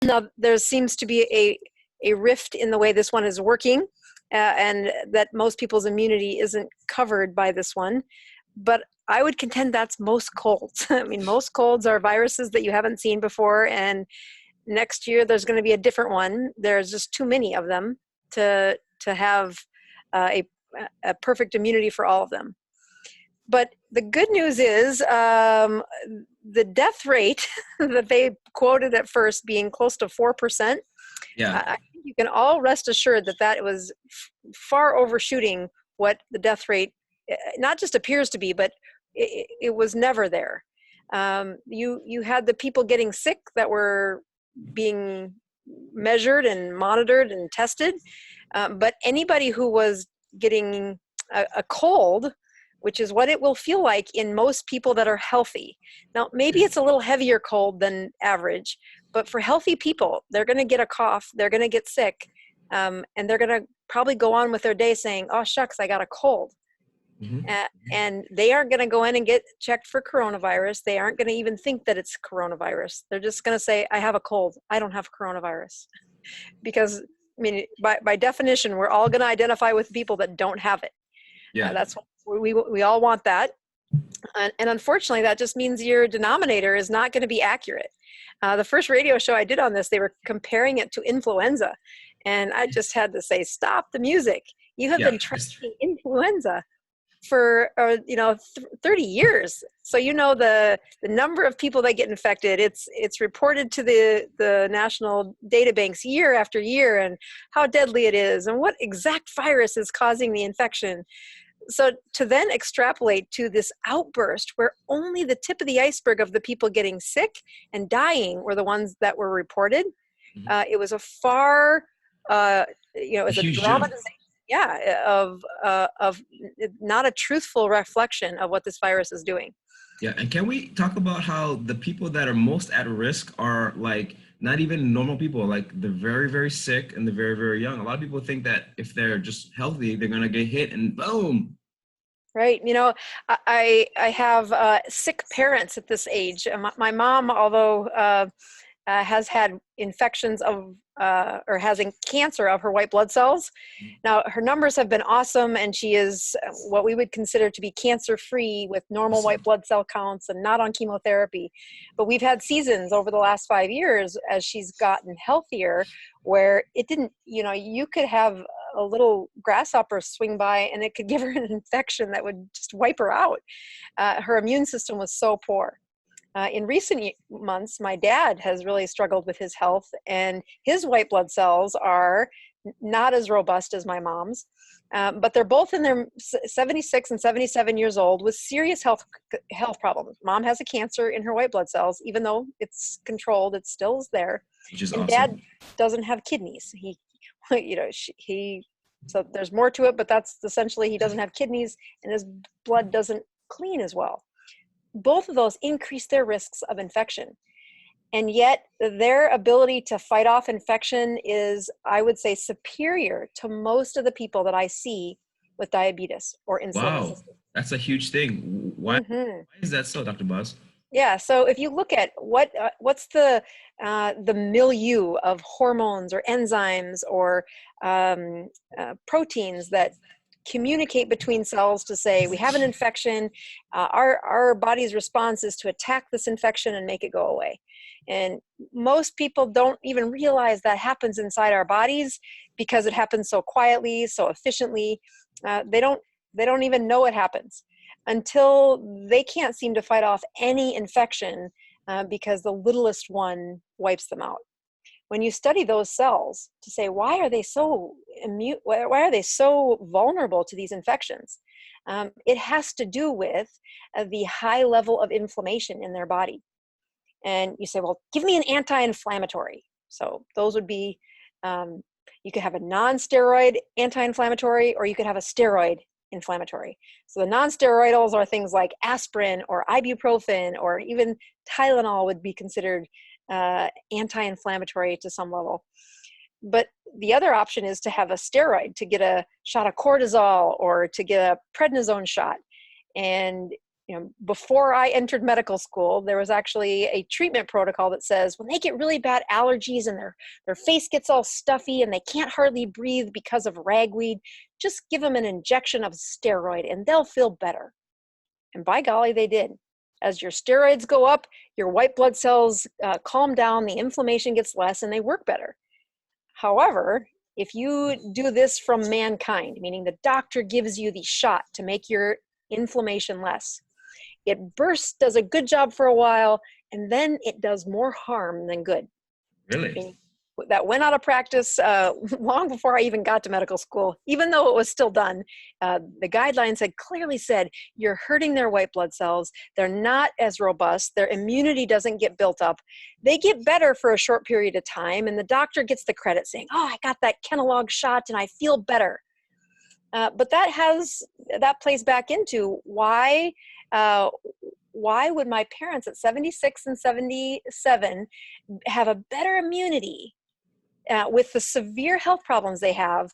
Now, there seems to be a rift in the way this one is working, and that most people's immunity isn't covered by this one. But I would contend that's most colds. I mean, most colds are viruses that you haven't seen before, and next year there's going to be a different one. There's just too many of them to have a perfect immunity for all of them. But the good news is the death rate that they quoted at first being close to 4%. Yeah. I think you can all rest assured that that was far overshooting what the death rate not just appears to be, but it was never there. You had the people getting sick that were being measured and monitored and tested, but anybody who was getting a cold, which is what it will feel like in most people that are healthy. Now, maybe it's a little heavier cold than average, but for healthy people, they're going to get a cough, they're going to get sick, and they're going to probably go on with their day saying, oh, shucks, I got a cold. And they aren't going to go in and get checked for coronavirus. They aren't going to even think that it's coronavirus. They're just going to say, I have a cold. I don't have coronavirus. Because, I mean, by definition, we're all going to identify with people that don't have it. Yeah. That's what we all want that. And unfortunately, that just means your denominator is not going to be accurate. The first radio show I did on this, they were comparing it to influenza. And I just had to say, stop the music. You have been tracking influenza for 30 years. So the number of people that get infected, it's reported to the national data banks year after year, and how deadly it is and what exact virus is causing the infection. So to then extrapolate to this outburst where only the tip of the iceberg of the people getting sick and dying were the ones that were reported, it was a far, it was a dramatization. Yeah, of not a truthful reflection of what this virus is doing. Yeah, and can we talk about how the people that are most at risk are like not even normal people, like the very, very sick and the very, very young. A lot of people think that if they're just healthy, they're going to get hit and boom. Right. I have sick parents at this age. My mom, although has had infections of or has cancer of her white blood cells. Now, her numbers have been awesome, and she is what we would consider to be cancer-free with normal white blood cell counts and not on chemotherapy. But we've had seasons over the last 5 years as she's gotten healthier where it didn't, you could have a little grasshopper swing by and it could give her an infection that would just wipe her out. Her immune system was so poor. In recent months, my dad has really struggled with his health, and his white blood cells are not as robust as my mom's, but they're both in their 76 and 77 years old with serious health problems. Mom has a cancer in her white blood cells, even though it's controlled, it still is there. Which is and awesome. Dad doesn't have kidneys. So there's more to it, but that's essentially he doesn't have kidneys, and his blood doesn't clean as well. Both of those increase their risks of infection. And yet their ability to fight off infection is, I would say, superior to most of the people that I see with diabetes or insulin. Wow, that's a huge thing. Why is that so, Dr. Boz? Yeah, so if you look at what's the milieu of hormones or enzymes or proteins that communicate between cells to say we have an infection, our body's response is to attack this infection and make it go away. And most people don't even realize that happens inside our bodies because it happens so quietly, so efficiently. They don't even know it happens until they can't seem to fight off any infection because the littlest one wipes them out. When you study those cells to say, why are they so immune? Why are they so vulnerable to these infections? It has to do with the high level of inflammation in their body. And you say, well, give me an anti-inflammatory. So those would be, you could have a non-steroid anti-inflammatory, or you could have a steroid inflammatory. So the non-steroidals are things like aspirin or ibuprofen, or even Tylenol would be considered anti-inflammatory to some level. But the other option is to have a steroid, to get a shot of cortisol or to get a prednisone shot. And before I entered medical school, there was actually a treatment protocol that says when they get really bad allergies and their face gets all stuffy and they can't hardly breathe because of ragweed, just give them an injection of steroid and they'll feel better. And by golly, they did. As your steroids go up, your white blood cells calm down, the inflammation gets less, and they work better. However, if you do this from mankind, meaning the doctor gives you the shot to make your inflammation less, it does a good job for a while, and then it does more harm than good. Really? That went out of practice long before I even got to medical school, even though it was still done. The guidelines had clearly said, you're hurting their white blood cells. They're not as robust. Their immunity doesn't get built up. They get better for a short period of time, and the doctor gets the credit saying, oh, I got that Kenalog shot and I feel better. But that plays back into why would my parents at 76 and 77 have a better immunity with the severe health problems they have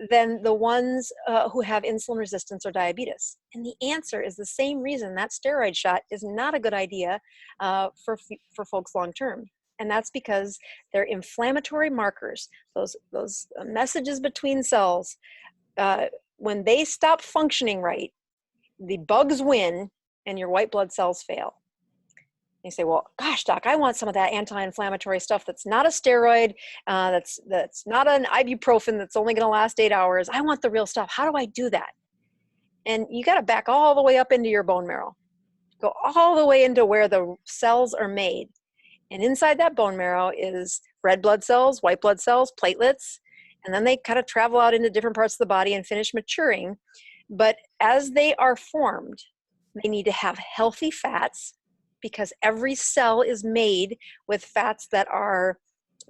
than the ones who have insulin resistance or diabetes? And the answer is the same reason that steroid shot is not a good idea for folks long term. And that's because they're inflammatory markers, those messages between cells. When they stop functioning right, the bugs win and your white blood cells fail. You say, well, gosh, doc, I want some of that anti-inflammatory stuff that's not a steroid, that's not an ibuprofen that's only going to last 8 hours. I want the real stuff. How do I do that? And you got to back all the way up into your bone marrow. Go all the way into where the cells are made. And inside that bone marrow is red blood cells, white blood cells, platelets, and then they kind of travel out into different parts of the body and finish maturing. But as they are formed, they need to have healthy fats, because every cell is made with fats that are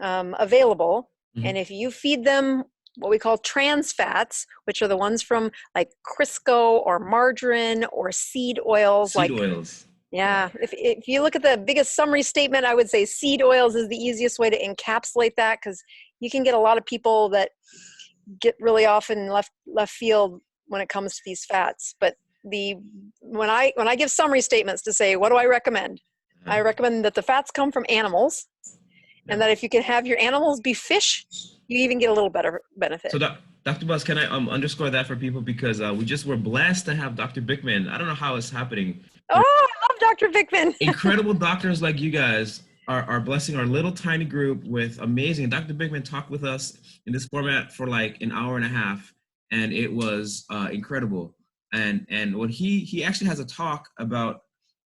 available. Mm-hmm. And if you feed them what we call trans fats, which are the ones from like Crisco or margarine or seed oils. Seed oils. Yeah. If you look at the biggest summary statement, I would say seed oils is the easiest way to encapsulate that, because you can get a lot of people that get really off in left field when it comes to these fats. But when I give summary statements to say, what do I recommend? I recommend that the fats come from animals, and that if you can have your animals be fish, you even get a little better benefit. So Dr. Buzz, can I underscore that for people, because we were blessed to have Dr. Bickman. I don't know how it's happening. Oh, I love Dr. Bickman. Incredible doctors like you guys are blessing our little tiny group with amazing. Dr. Bickman talked with us in this format for like an hour and a half, and it was incredible. And when he actually has a talk about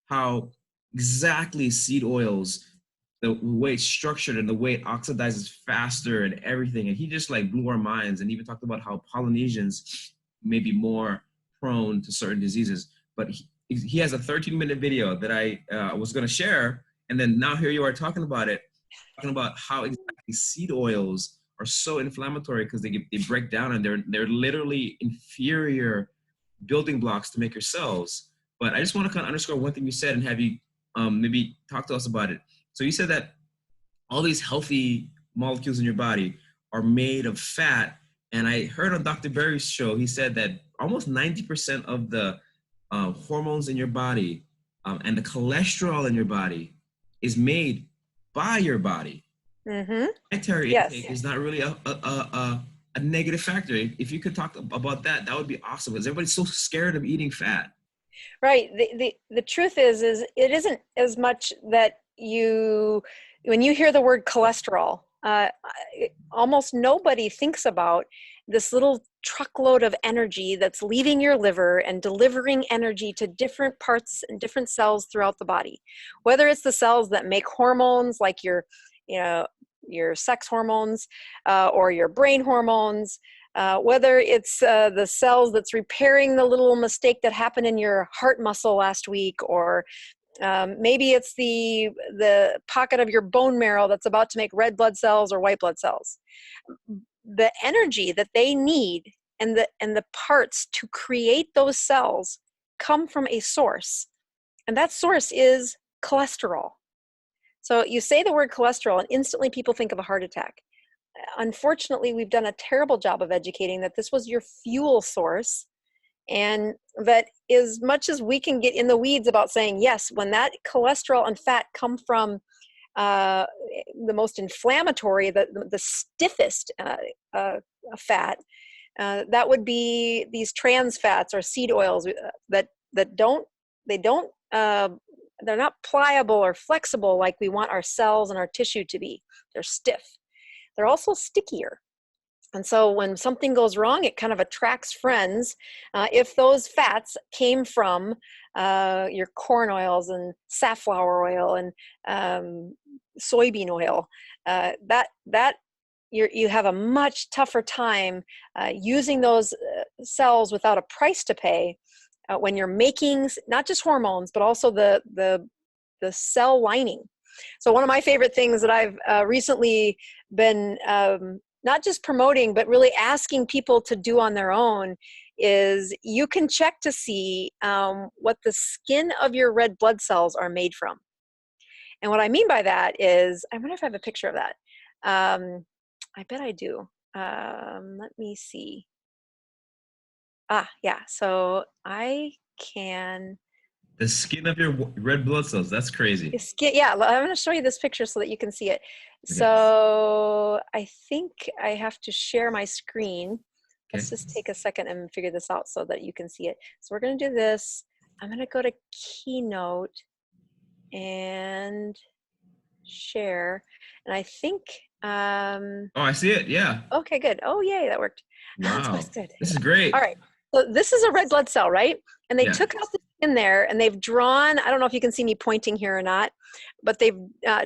how exactly seed oils, the way it's structured and the way it oxidizes faster and everything. And he just like blew our minds, and even talked about how Polynesians may be more prone to certain diseases. But he has a 13-minute video that I was going to share. And then now here you are talking about how exactly seed oils are so inflammatory, because they break down, and they're literally inferior building blocks to make your cells. But I just want to kind of underscore one thing you said and have you maybe talk to us about it. So you said that all these healthy molecules in your body are made of fat. And I heard on Dr. Berry's show, he said that almost 90% of the hormones in your body and the cholesterol in your body is made by your body. Mm-hmm. Dietary intake is not really a negative factor. If you could talk about that, that would be awesome, because everybody's so scared of eating fat. Right. The truth is it isn't as much that when you hear the word cholesterol, almost nobody thinks about this little truckload of energy that's leaving your liver and delivering energy to different parts and different cells throughout the body. Whether it's the cells that make hormones like your sex hormones or your brain hormones, whether it's the cells that's repairing the little mistake that happened in your heart muscle last week, or maybe it's the pocket of your bone marrow that's about to make red blood cells or white blood cells. The energy that they need and the parts to create those cells come from a source, and that source is cholesterol. So you say the word cholesterol and instantly people think of a heart attack. Unfortunately, we've done a terrible job of educating that this was your fuel source, And that as much as we can get in the weeds about saying, yes, when that cholesterol and fat come from the most inflammatory, the stiffest fat, that would be these trans fats or seed oils that they're not pliable or flexible like we want our cells and our tissue to be. They're stiff. They're also stickier. And so when something goes wrong, it kind of attracts friends. If those fats came from your corn oils and safflower oil and soybean oil, you have a much tougher time using those cells without a price to pay when you're making not just hormones, but also the cell lining. So one of my favorite things that I've recently been not just promoting, but really asking people to do on their own is you can check to see what the skin of your red blood cells are made from. And what I mean by that is, I wonder if I have a picture of that. I bet I do. Let me see. Yeah, so I can. The skin of your red blood cells. That's crazy. Skin, yeah, I'm going to show you this picture so that you can see it. Okay. So I think I have to share my screen. Okay. Let's just take a second and figure this out so that you can see it. So we're going to do this. I'm going to go to Keynote and share. And I think. Oh, I see it. Yeah. Okay, good. Oh, yay, that worked. Wow. That's good. This is great. All right. So this is a red blood cell, right? And they took out the skin there and they've drawn, I don't know if you can see me pointing here or not, but they've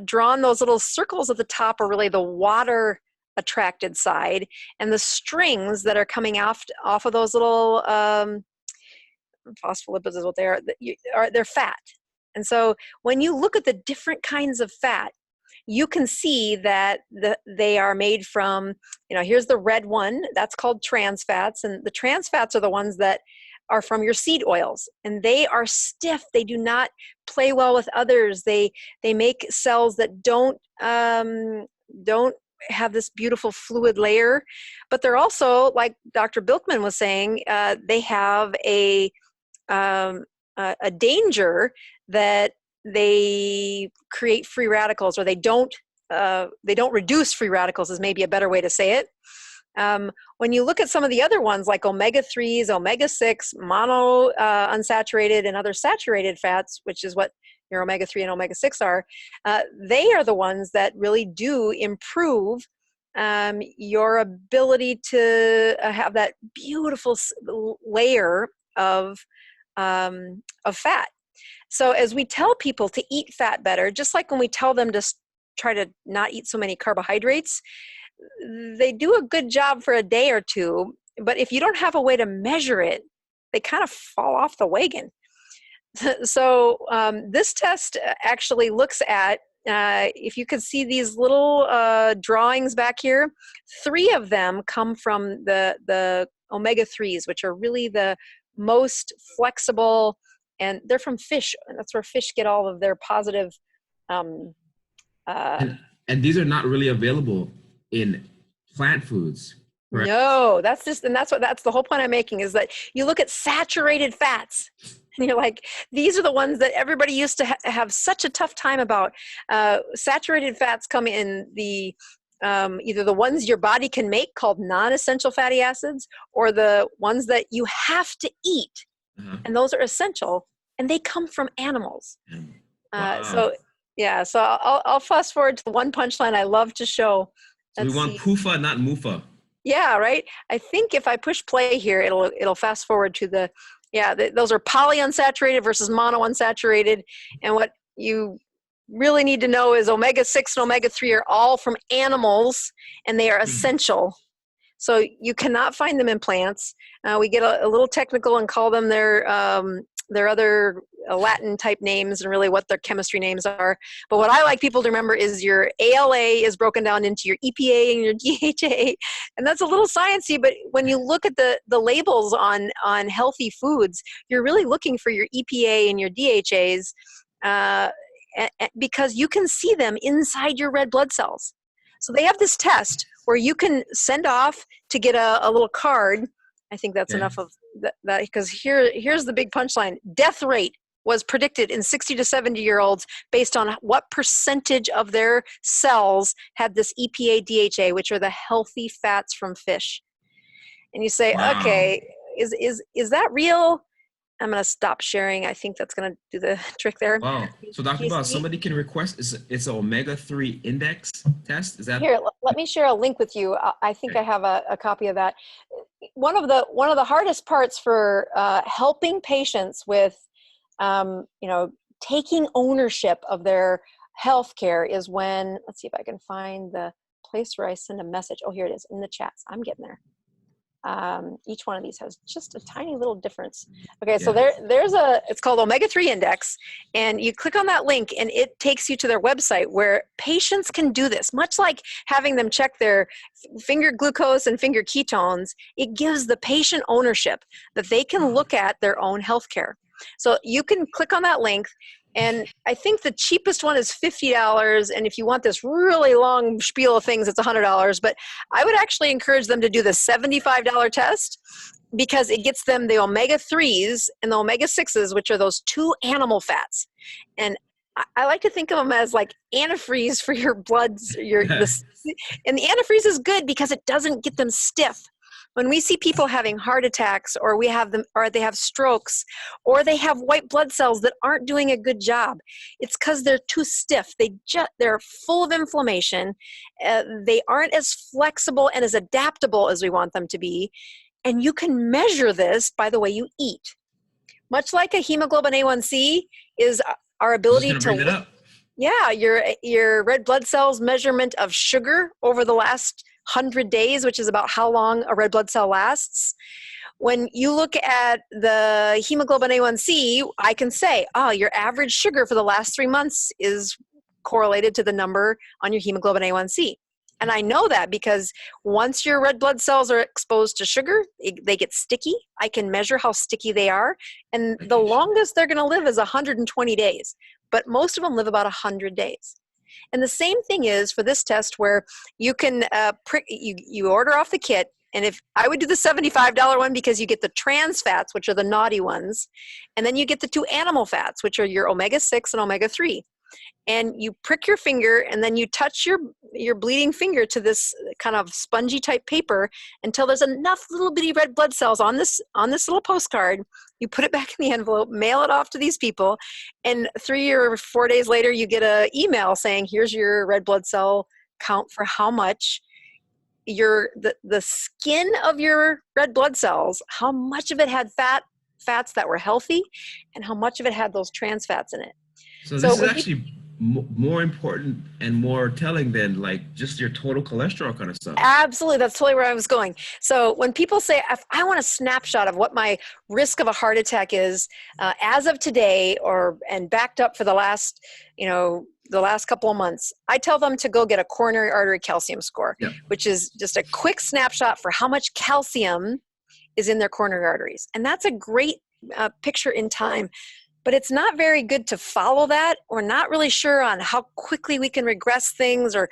drawn those little circles at the top are really the water attracted side, and the strings that are coming off of those little phospholipids is what they are, they're fat. And so when you look at the different kinds of fat, you can see that they are made from, here's the red one, that's called trans fats. And the trans fats are the ones that are from your seed oils. And they are stiff. They do not play well with others. They make cells that don't have this beautiful fluid layer. But they're also, like Dr. Bilkman was saying, they have a danger that they create free radicals, or they don't reduce free radicals is maybe a better way to say it. When you look at some of the other ones like omega-3s, omega-6, mono unsaturated and other saturated fats, which is what your omega-3 and omega-6 are, they are the ones that really do improve your ability to have that beautiful layer of fat. So as we tell people to eat fat better, just like when we tell them to try to not eat so many carbohydrates, they do a good job for a day or two, but if you don't have a way to measure it, they kind of fall off the wagon. So this test actually looks at, if you could see these little drawings back here, 3 of them come from the omega-3s, which are really the most flexible, and they're from fish. And that's where fish get all of their positive. And these are not really available in plant foods. Correct? No, that's the whole point I'm making, is that you look at saturated fats and you're like, these are the ones that everybody used to have such a tough time about. Saturated fats come in the either the ones your body can make called non-essential fatty acids, or the ones that you have to eat. And those are essential, and they come from animals. Wow. So I'll fast forward to the one punchline I love to show. So we want PUFA, not MUFA. Yeah, right. I think if I push play here, it'll fast forward to those are polyunsaturated versus monounsaturated. And what you really need to know is omega-6 and omega-3 are all from animals, and they are essential. So you cannot find them in plants. We get a little technical and call them their other Latin type names and really what their chemistry names are. But what I like people to remember is your ALA is broken down into your EPA and your DHA. And that's a little sciencey, but when you look at the labels on healthy foods, you're really looking for your EPA and your DHAs because you can see them inside your red blood cells. So they have this test where you can send off to get a little card. I think that's Okay. enough of that because here's the big punchline. Death rate was predicted in 60 to 70-year-olds based on what percentage of their cells had this EPA DHA, which are the healthy fats from fish. And you say, Wow. okay, is that real? I'm going to stop sharing. I think that's going to do the trick there. Wow. So Do Dr. you Boss, see? somebody can request, it's an omega-3 index test. Is that Here, let me share a link with you. I think I have a copy of that. One of the hardest parts for helping patients with, taking ownership of their health care is when, let's see if I can find the place where I send a message. Oh, here it is in the chats. I'm getting there. Each one of these has just a tiny little difference. Okay, so yeah. it's called Omega-3 Index, and you click on that link and it takes you to their website where patients can do this, much like having them check their finger glucose and finger ketones. It gives the patient ownership that they can look at their own healthcare. So you can click on that link, and I think the cheapest one is $50, and if you want this really long spiel of things, it's $100, but I would actually encourage them to do the $75 test because it gets them the omega-3s and the omega-6s, which are those two animal fats. And I like to think of them as like antifreeze for your bloods. And the antifreeze is good because it doesn't get them stiff. When we see people having heart attacks, or they have strokes, or they have white blood cells that aren't doing a good job, it's because they're too stiff. They're full of inflammation. They aren't as flexible and as adaptable as we want them to be. And you can measure this by the way you eat. Much like a hemoglobin A1C is our ability Just gonna bring that up. Yeah, your red blood cells measurement of sugar over the last 100 days, which is about how long a red blood cell lasts. When you look at the hemoglobin A1C, I can say, your average sugar for the last 3 months is correlated to the number on your hemoglobin A1C. And I know that because once your red blood cells are exposed to sugar, they get sticky. I can measure how sticky they are. And the longest they're going to live is 120 days. But most of them live about 100 days. And the same thing is for this test where you can you order off the kit. And if I would do the $75 one because you get the trans fats, which are the naughty ones. And then you get the two animal fats, which are your omega-6 and omega-3. And you prick your finger and then you touch your bleeding finger to this kind of spongy type paper until there's enough little bitty red blood cells on this little postcard. You put it back in the envelope, mail it off to these people, and 3 or 4 days later you get an email saying, here's your red blood cell count for how much the skin of your red blood cells, how much of it had fats that were healthy and how much of it had those trans fats in it. So this is actually more important and more telling than like just your total cholesterol kind of stuff. Absolutely. That's totally where I was going. So when people say, if I want a snapshot of what my risk of a heart attack is as of today and backed up for the last couple of months, I tell them to go get a coronary artery calcium score, which is just a quick snapshot for how much calcium is in their coronary arteries. And that's a great picture in time. But it's not very good to follow that. We're not really sure on how quickly we can regress things, or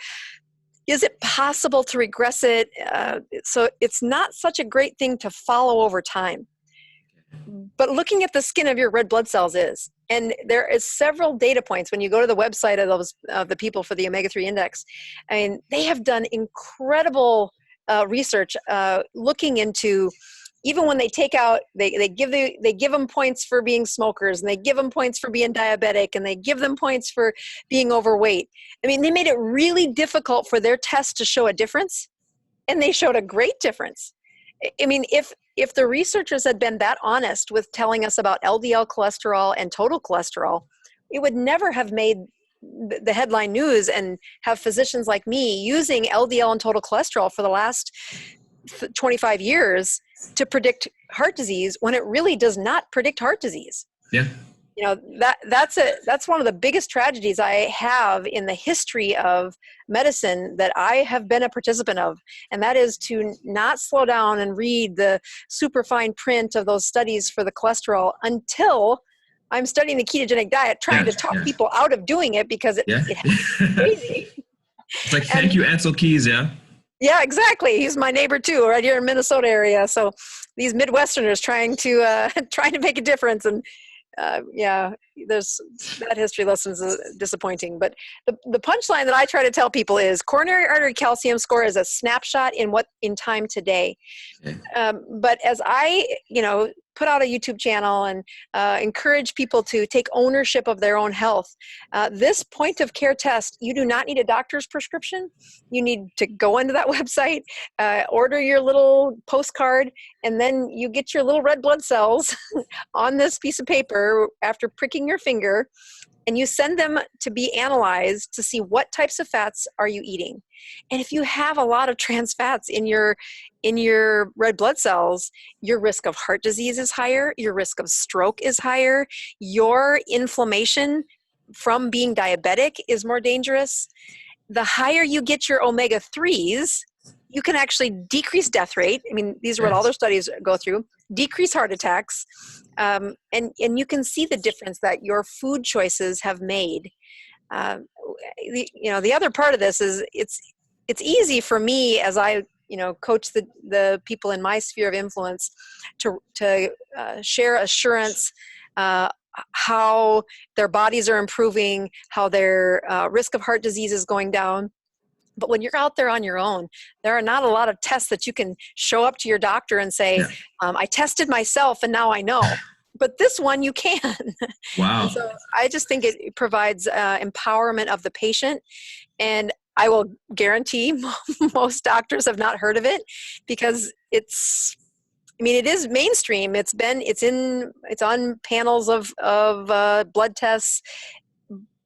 is it possible to regress it? So it's not such a great thing to follow over time. But looking at the skin of your red blood cells is. And there is several data points when you go to the website of the people for the omega-3 index. I mean, they have done incredible research looking into, even when they take out, they give them points for being smokers, and they give them points for being diabetic, and they give them points for being overweight. I mean, they made it really difficult for their test to show a difference, and they showed a great difference. I mean, if the researchers had been that honest with telling us about LDL cholesterol and total cholesterol, it would never have made the headline news and have physicians like me using LDL and total cholesterol for the last 25 years to predict heart disease when it really does not predict heart disease. Yeah. You know, that's one of the biggest tragedies I have in the history of medicine that I have been a participant of. And that is to not slow down and read the super fine print of those studies for the cholesterol until I'm studying the ketogenic diet, trying to talk people out of doing it because it's crazy. It's like, thank you, Ansel Keys, yeah? Yeah, exactly. He's my neighbor too, right here in Minnesota area. So these Midwesterners trying to make a difference. And that history lesson is disappointing. But the punchline that I try to tell people is coronary artery calcium score is a snapshot in time today. Okay. But as I, put out a YouTube channel and encourage people to take ownership of their own health, this point of care test, you do not need a doctor's prescription. You need to go into that website, order your little postcard, and then you get your little red blood cells on this piece of paper after pricking your finger, and you send them to be analyzed to see what types of fats are you eating. And if you have a lot of trans fats in your red blood cells, your risk of heart disease is higher, your risk of stroke is higher, your inflammation from being diabetic is more dangerous. The higher you get your omega-3s, you can actually decrease death rate. I mean, these are what all their studies go through. Decrease heart attacks, and you can see the difference that your food choices have made. The other part of this is it's easy for me as I coach the people in my sphere of influence to share assurance, how their bodies are improving, how their risk of heart disease is going down. But when you're out there on your own, there are not a lot of tests that you can show up to your doctor and say, I tested myself and now I know. But this one you can. Wow. And so I just think it provides empowerment of the patient. And I will guarantee most doctors have not heard of it because it is mainstream. It's on panels of blood tests.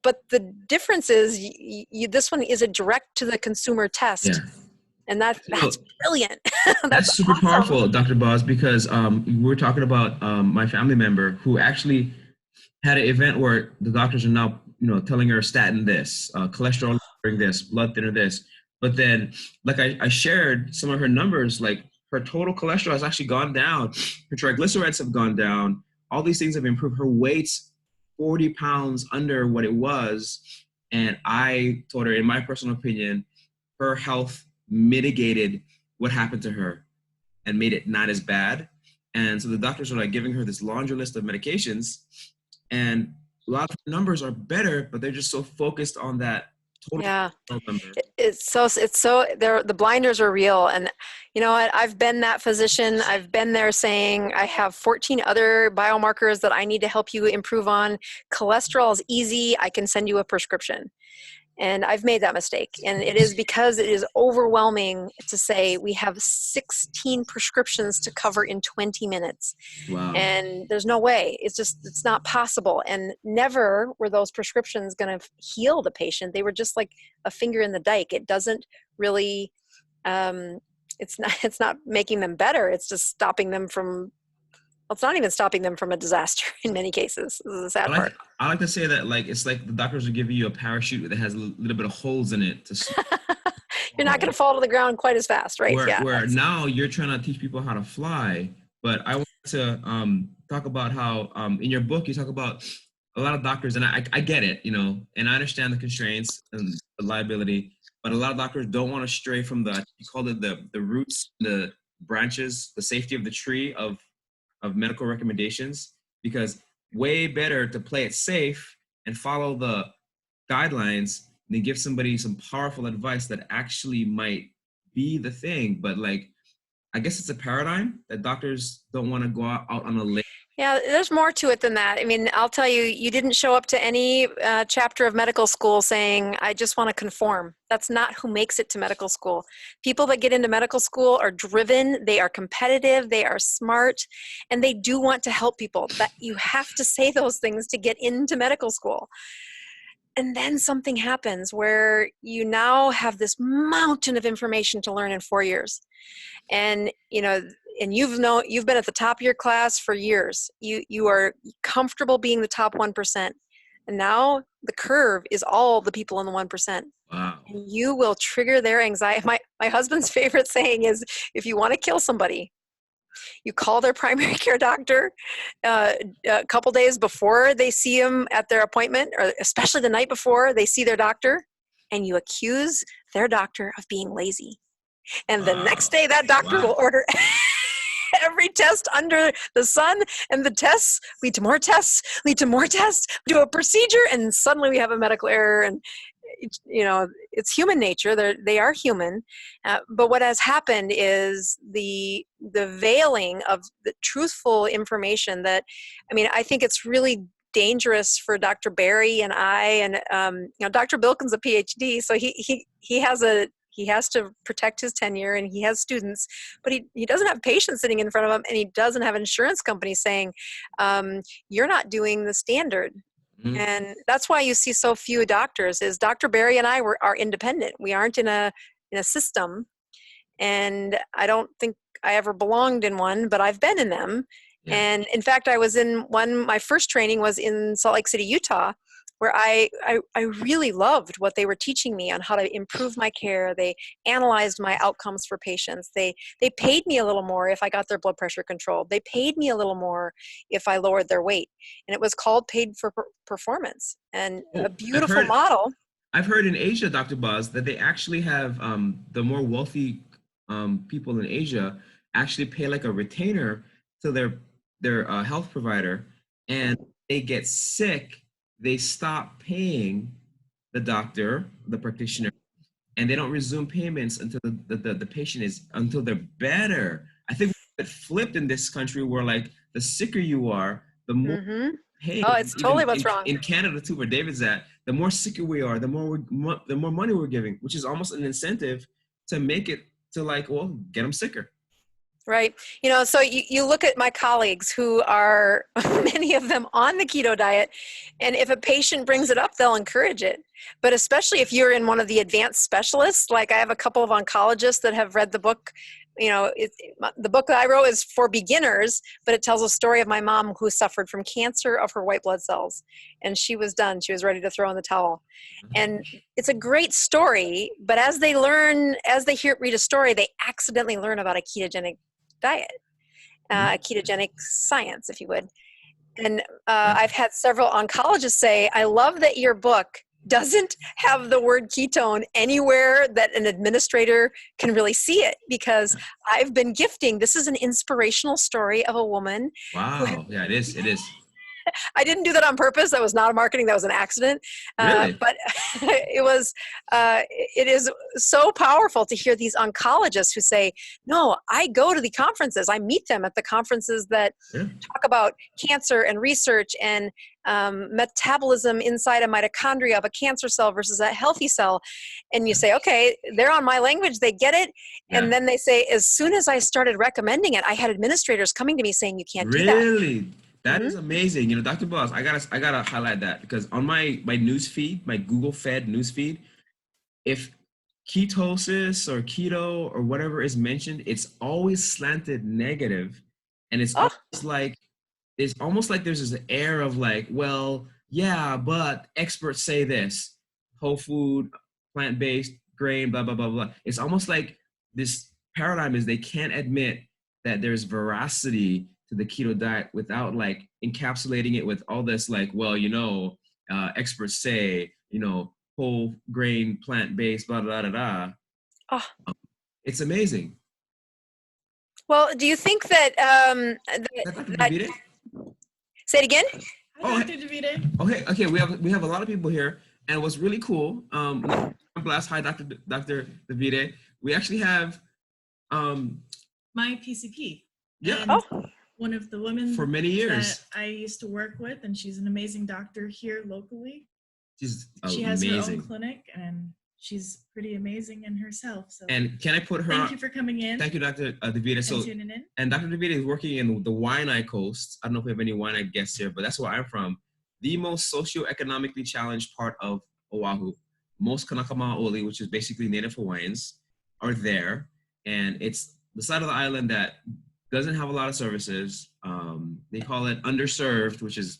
But the difference is this one is a direct to the consumer test. Yeah. And that's brilliant. That's super awesome. powerful, Dr. Boz, because we're talking about my family member who actually had an event where the doctors are now, telling her statin this, cholesterol this, blood thinner this. But then, like I shared some of her numbers, like her total cholesterol has actually gone down. Her triglycerides have gone down. All these things have improved. Her weight's 40 pounds under what it was. And I told her, in my personal opinion, her health mitigated what happened to her and made it not as bad. And so the doctors are like giving her this laundry list of medications, and a lot of numbers are better, but they're just so focused on that total number. The blinders are real. And you know what? I've been that physician. I've been there saying, I have 14 other biomarkers that I need to help you improve on. Cholesterol is easy. I can send you a prescription. And I've made that mistake. And it is because it is overwhelming to say we have 16 prescriptions to cover in 20 minutes. Wow. And there's no way. It's not possible. And never were those prescriptions going to heal the patient. They were just like a finger in the dike. It doesn't really, it's not making them better. It's just stopping them from, it's not even stopping them from a disaster in many cases. This is the sad part. I like to say that it's like the doctors are giving you a parachute that has a little bit of holes in it. You're not going to fall to the ground quite as fast, right? Where now you're trying to teach people how to fly. But I want to talk about how in your book you talk about a lot of doctors, and I get it, and I understand the constraints and the liability, but a lot of doctors don't want to stray from you call it the roots, the branches, the safety of the tree of medical recommendations, because way better to play it safe and follow the guidelines than give somebody some powerful advice that actually might be the thing. But I guess it's a paradigm that doctors don't want to go out on a limb. Yeah, there's more to it than that. I mean, I'll tell you, you didn't show up to any chapter of medical school saying, I just want to conform. That's not who makes it to medical school. People that get into medical school are driven, they are competitive, they are smart, and they do want to help people. That you have to say those things to get into medical school. And then something happens where you now have this mountain of information to learn in 4 years. And, and you've been at the top of your class for years. You are comfortable being the top 1%. And now the curve is all the people in the 1%. Wow. And you will trigger their anxiety. My husband's favorite saying is, if you want to kill somebody, you call their primary care doctor a couple days before they see him at their appointment, or especially the night before they see their doctor, and you accuse their doctor of being lazy. And the next day that doctor will order every test under the sun, and the tests lead to more tests, lead to more tests, do a procedure, and suddenly we have a medical error. And it's human nature. They are human, but what has happened is the veiling of the truthful information that, I think it's really dangerous for Dr. Barry and I, and Dr. Bilkin's a PhD, so he has to protect his tenure, and he has students, but he doesn't have patients sitting in front of him, and he doesn't have insurance companies saying, you're not doing the standard. Mhm. And that's why you see so few doctors. Is Dr. Barry and I are independent. We aren't in a system, and I don't think I ever belonged in one, but I've been in them. Yeah. And in fact, I was in one. My first training was in Salt Lake City, Utah, where I really loved what they were teaching me on how to improve my care. They analyzed my outcomes for patients. They paid me a little more if I got their blood pressure controlled. They paid me a little more if I lowered their weight. And it was called paid for performance, and a beautiful model. I've heard in Asia, Dr. Boz, that they actually have the more wealthy people in Asia actually pay like a retainer to their health provider, and they get sick, they stop paying the doctor, the practitioner, and they don't resume payments until the patient until they're better. I think it flipped in this country where like the sicker you are, the more pay. Oh, it's totally what's wrong. In Canada too, where David's at, the more sicker we are, the more money we're giving, which is almost an incentive to make it to like, well, get them sicker. Right. So you look at my colleagues who are, many of them on the keto diet, and if a patient brings it up, they'll encourage it. But especially if you're in one of the advanced specialists, like I have a couple of oncologists that have read the book. The book that I wrote is for beginners, but it tells a story of my mom who suffered from cancer of her white blood cells, and she was done. She was ready to throw in the towel. And it's a great story, but as they read a story, they accidentally learn about a ketogenic diet, a ketogenic science, if you would. And I've had several oncologists say, I love that your book doesn't have the word ketone anywhere that an administrator can really see it, because I've been gifting. This is an inspirational story of a woman. Wow. Yeah, it is. I didn't do that on purpose. That was not a marketing. That was an accident. Really? But it is so powerful to hear these oncologists who say, no, I go to the conferences. I meet them at the conferences that talk about cancer and research and metabolism inside a mitochondria of a cancer cell versus a healthy cell. And you say, okay, they're on my language. They get it. Yeah. And then they say, as soon as I started recommending it, I had administrators coming to me saying, you can't do that. Really? That is amazing. Dr. Boss, I gotta highlight that, because on my news feed, my Google fed news feed, if ketosis or keto or whatever is mentioned, it's always slanted negative. And it's almost like there's this air of like, well, yeah, but experts say this, whole food, plant-based, grain, blah, blah, blah, blah. It's almost like this paradigm is they can't admit that there's veracity to the keto diet without like encapsulating it with all this like, well, experts say, whole grain, plant-based, blah, blah, blah, blah. Oh. It's amazing. Well, do you think that, say it again? Hi, Dr. DeVita. Okay. We have a lot of people here, and what's really cool, blast, hi, Dr. DeVita. We actually have my PCP. Yeah. One of the women for many years that I used to work with, and she's an amazing doctor here locally. She has her own clinic, and she's pretty amazing in herself. So, and can I put her? Thank you for coming in. Thank you, Dr. DeVita. So, tuning in. And Dr. DeVita is working in the Waianae Coast. I don't know if we have any Waianae guests here, but that's where I'm from. The most socioeconomically challenged part of Oahu. Most Kanaka Maoli, which is basically Native Hawaiians, are there, and it's the side of the island that doesn't have a lot of services. They call it underserved, which is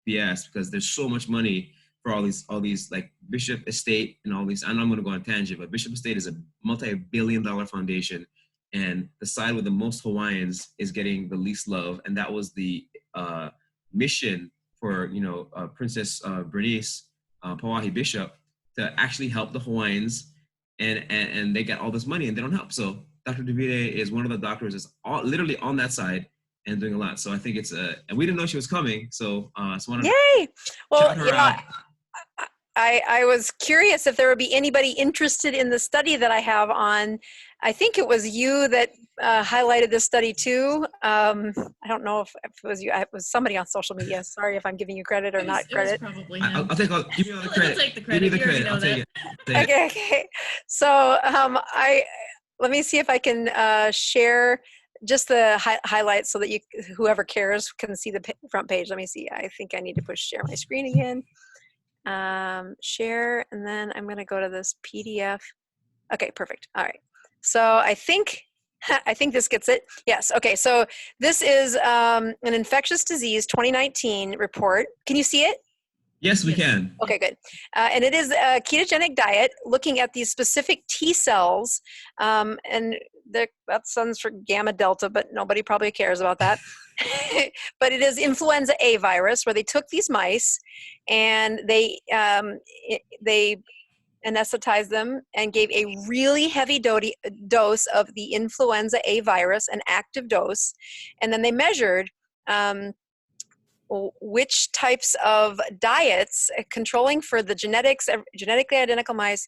BS, because there's so much money for all these like Bishop Estate and all these. I know I'm going to go on a tangent, but Bishop Estate is a multi-billion-dollar foundation, and the side with the most Hawaiians is getting the least love. And that was the mission for Princess Bernice, Pauahi Bishop, to actually help the Hawaiians, and they get all this money and they don't help. So Dr. Davide is one of the doctors that's literally on that side and doing a lot. So I think it's and we didn't know she was coming. So just wanted Yay! to Well, shout her out. I was curious if there would be anybody interested in the study that I have on. I think it was you that highlighted this study too. I don't know if it was you. It was somebody on social media. Sorry if I'm giving you credit or not credit. It was probably him. I'll give you all the credit. I'll take the Give credit. me the You already credit. know I'll take it. that. Okay. So let me see if I can share just the highlights so that whoever cares can see the front page. Let me see. I think I need to push share my screen again. Share, and then I'm going to go to this PDF. Okay, perfect. All right. So I think this gets it. Yes. Okay. So this is an infectious disease 2019 report. Can you see it? Yes, we can. Okay, good. And it is a ketogenic diet looking at these specific T cells, and that stands for gamma delta, but nobody probably cares about that. But it is influenza A virus, where they took these mice and they anesthetized them and gave a really heavy dose of the influenza A virus, an active dose, and then they measured which types of diets, controlling for the genetically identical mice,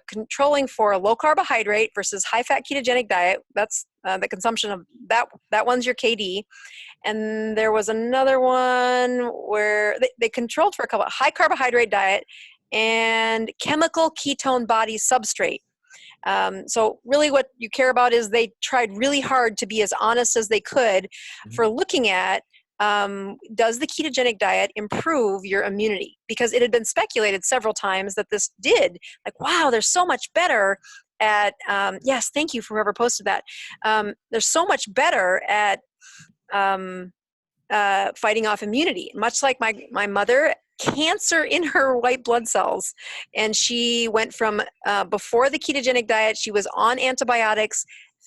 controlling for a low carbohydrate versus high fat ketogenic diet. That's the consumption of that one's your KD. And there was another one where they controlled for a couple high carbohydrate diet and chemical ketone body substrate. So really what you care about is they tried really hard to be as honest as they could for looking at does the ketogenic diet improve your immunity? Because it had been speculated several times that this did. Like, wow, they're so much better at, yes, thank you for whoever posted that. They're so much better at fighting off immunity. Much like my mother, cancer in her white blood cells. And she went from, before the ketogenic diet, she was on antibiotics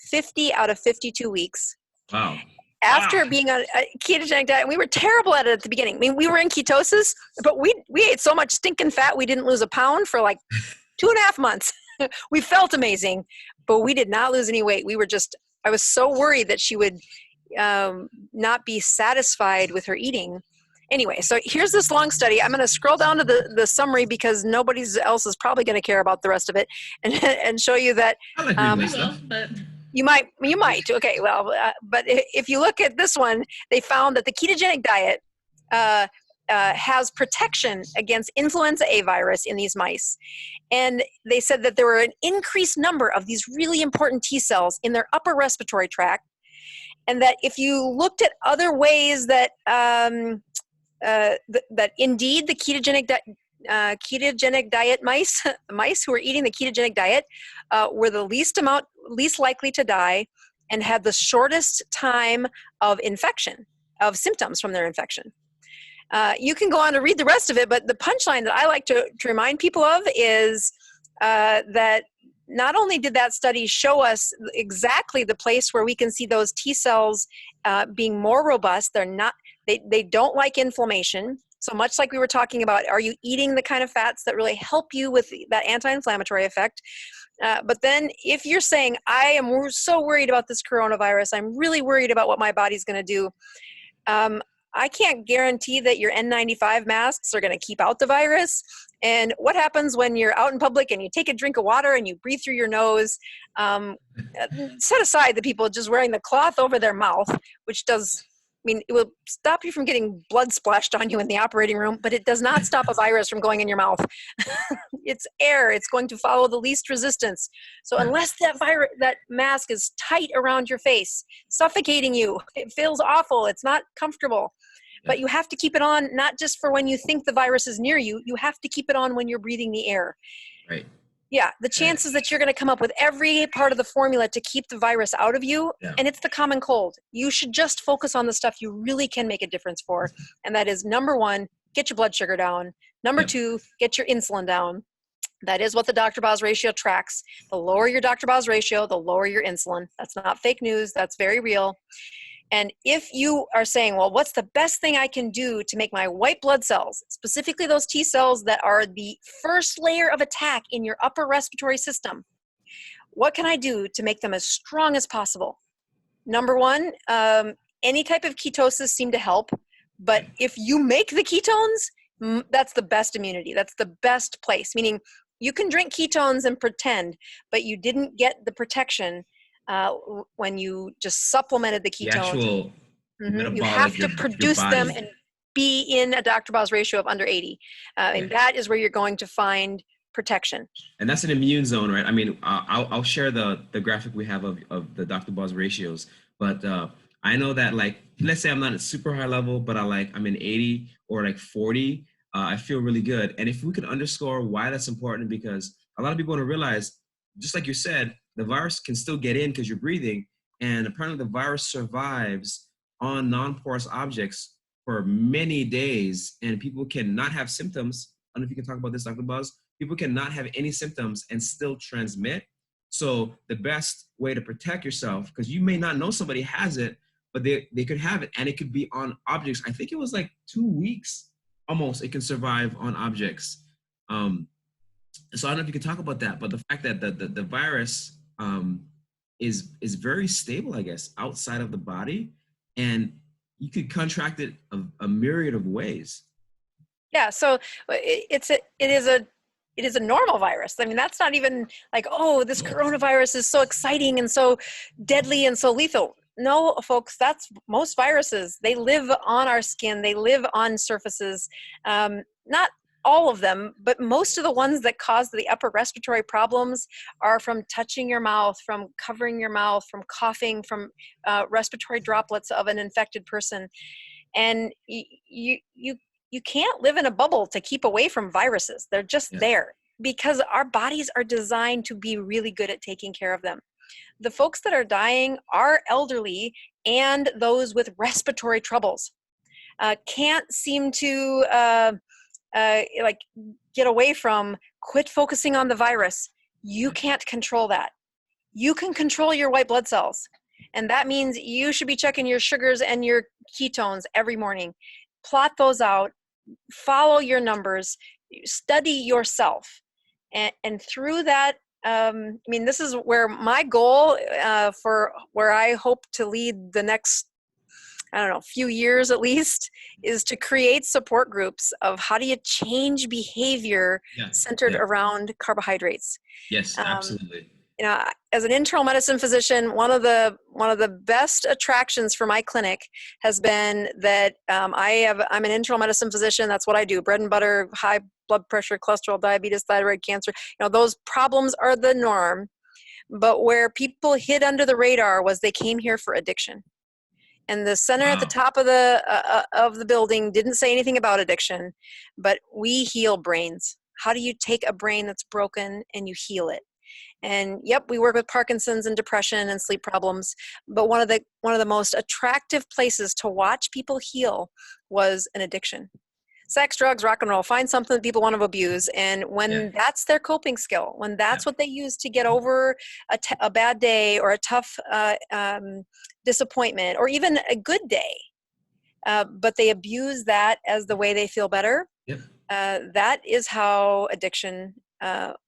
50 out of 52 weeks. Wow. After being on a ketogenic diet, we were terrible at it at the beginning. I mean, we were in ketosis, but we ate so much stinking fat, we didn't lose a pound for like 2.5 months. We felt amazing, but we did not lose any weight. I was so worried that she would not be satisfied with her eating. Anyway, so here's this long study. I'm going to scroll down to the summary because nobody else is probably going to care about the rest of it, and show you that. I like reading this stuff. But You might. Okay, well, but if you look at this one, they found that the ketogenic diet has protection against influenza A virus in these mice. And they said that there were an increased number of these really important T cells in their upper respiratory tract. And that if you looked at other ways that, that indeed the ketogenic diet mice, mice who were eating the ketogenic diet, were the least likely to die and had the shortest time of infection, of symptoms from their infection. You can go on to read the rest of it, but the punchline that I like to remind people of is that not only did that study show us exactly the place where we can see those T cells being more robust, they don't like inflammation. So much like we were talking about, are you eating the kind of fats that really help you with that anti-inflammatory effect? But then if you're saying, I am so worried about this coronavirus, I'm really worried about what my body's going to do, I can't guarantee that your N95 masks are going to keep out the virus. And what happens when you're out in public and you take a drink of water and you breathe through your nose? Set aside the people just wearing the cloth over their mouth, which it will stop you from getting blood splashed on you in the operating room, but it does not stop a virus from going in your mouth. It's air. It's going to follow the least resistance. So unless that mask is tight around your face, suffocating you, it feels awful. It's not comfortable. But you have to keep it on, not just for when you think the virus is near you. You have to keep it on when you're breathing the air. Right. Yeah, the chances that you're going to come up with every part of the formula to keep the virus out of you, and it's the common cold. You should just focus on the stuff you really can make a difference for. And that is, number 1, get your blood sugar down. Number 2, get your insulin down. That is what the Dr. Boz ratio tracks. The lower your Dr. Boz ratio, the lower your insulin. That's not fake news. That's very real. And if you are saying, well, what's the best thing I can do to make my white blood cells, specifically those T cells that are the first layer of attack in your upper respiratory system, what can I do to make them as strong as possible? Number one, any type of ketosis seem to help, but if you make the ketones, that's the best immunity. That's the best place, meaning you can drink ketones and pretend, but you didn't get the protection when you just supplemented the The ketones. actual You metabolic, have to your produce them body. and be in a Dr. Bow's ratio of under 80. And that is where you're going to find protection. And that's an immune zone, right? I mean, I'll share the graphic we have of the Dr. Bow's ratios, but I know that, like, let's say I'm not at super high level, but I'm in 80 or like 40, I feel really good. And if we could underscore why that's important, because a lot of people don't realize, just like you said, the virus can still get in because you're breathing, and apparently the virus survives on non-porous objects for many days, and people cannot have symptoms. I don't know if you can talk about this, Dr. Buzz. People cannot have any symptoms and still transmit. So the best way to protect yourself, because you may not know somebody has it, but they could have it, and it could be on objects. I think it was like 2 weeks almost it can survive on objects. So I don't know if you can talk about that, but the fact that the virus is very stable, I guess, outside of the body, and you could contract it a myriad of ways. Yeah, so it is a normal virus. I mean, that's not even like, oh, this coronavirus is so exciting and so deadly and so lethal. No, folks, that's most viruses. They live on our skin. They live on surfaces. Not all of them, but most of the ones that cause the upper respiratory problems are from touching your mouth, from covering your mouth, from coughing, from respiratory droplets of an infected person. And you can't live in a bubble to keep away from viruses. They're just there because our bodies are designed to be really good at taking care of them. The folks that are dying are elderly and those with respiratory troubles. Can't seem to like get away from, quit focusing on the virus. You can't control that. You can control your white blood cells. And that means you should be checking your sugars and your ketones every morning. Plot those out, follow your numbers, study yourself. And through that, I mean, this is where my goal for where I hope to lead the next, I don't know, few years at least, is to create support groups of how do you change behavior centered around carbohydrates. Yes, absolutely. You know, as an internal medicine physician, one of the best attractions for my clinic has been that I'm an internal medicine physician. That's what I do. Bread and butter, high blood pressure, cholesterol, diabetes, thyroid, cancer. You know, those problems are the norm. But where people hid under the radar was they came here for addiction. And the center at the top of the building didn't say anything about addiction, but we heal brains. How do you take a brain that's broken and you heal it? And we work with Parkinson's and depression and sleep problems. But one of the most attractive places to watch people heal was an addiction. Sex, drugs, rock and roll. Find something that people want to abuse. And when that's their coping skill, when that's what they use to get over a bad day or a tough disappointment or even a good day, but they abuse that as the way they feel better, that is how addiction